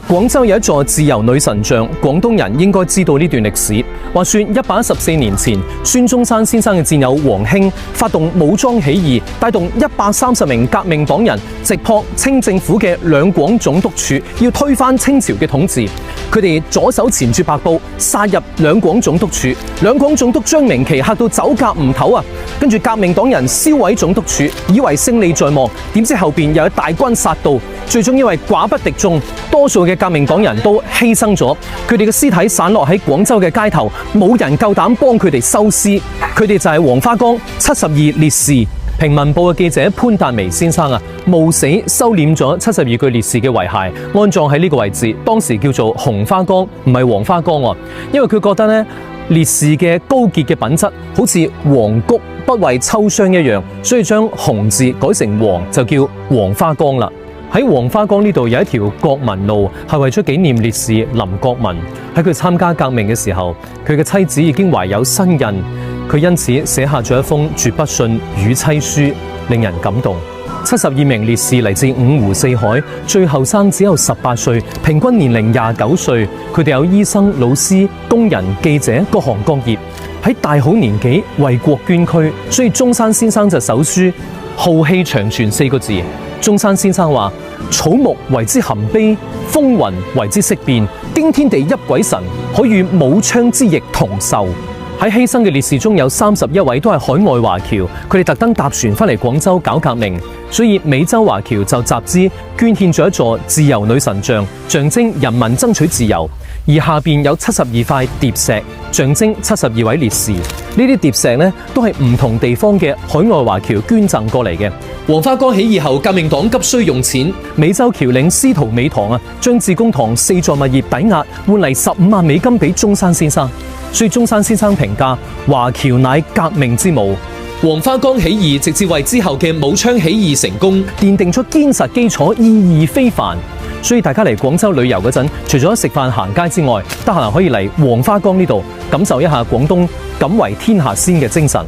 廣州有一座自由女神像，廣東人應該知道呢段歷史。話說114年前，孫中山先生嘅戰友黃興發動武裝起義，帶動130名革命黨人直撲清政府嘅兩廣總督署，要推翻清朝嘅統治。佢哋左手纏住白布，殺入兩廣總督署。兩廣總督張明奇嚇到走夾唔唞啊！跟住革命黨人燒毀總督署，以為勝利在望，點知後邊又有大軍殺到，最終因為寡不敵眾，多數嘅革命黨人都犧牲咗，佢哋嘅屍體散落喺廣州嘅街頭，冇人夠膽幫佢哋收屍。佢哋就係黃花崗72烈士。平民報嘅記者潘達薇先生啊，冒死收斂咗72具烈士嘅遺骸，安葬喺呢個位置，當時叫做紅花崗，唔係黃花崗喎，因為佢覺得呢烈士嘅高潔嘅品質好似黃菊不為秋霜一樣，所以將紅字改成黃，就叫黃花崗啦。喺黃花崗呢度有一條國民路，係為咗紀念烈士林國民。喺佢參加革命嘅時候，佢嘅妻子已經懷有身孕，佢因此寫下咗一封絕筆信與妻書，令人感動。72名烈士嚟自五湖四海，最後生只有18歲，平均年齡29歲。佢哋有醫生、老師、工人、記者，各行各業，喺大好年紀為國捐軀。所以中山先生就手書浩氣長存4個字。中山先生話：草木為之含悲，風雲為之色變，驚天地泣鬼神，可與武昌之役同壽。喺犧牲嘅烈士中有31位都係海外華僑，佢哋特登搭船翻嚟廣州搞革命，所以美洲華僑就集資捐獻咗一座自由女神像，象徵人民爭取自由。而下邊有72塊疊石，象徵72位烈士。呢啲疊石呢，都係唔同地方嘅海外華僑捐贈過嚟嘅。黃花崗起義後，革命黨急需用錢，美洲僑領司徒美堂啊，將致公堂4座物業抵押，換嚟15萬美金俾中山先生。所以中山先生評價華僑乃革命之母。黃花崗起義直至為之後嘅武昌起義成功奠定出堅實基礎，意義非凡。所以大家嚟廣州旅遊嗰陣，除咗食飯行街之外，得閒可以嚟黃花崗呢度感受一下廣東敢為天下先嘅精神。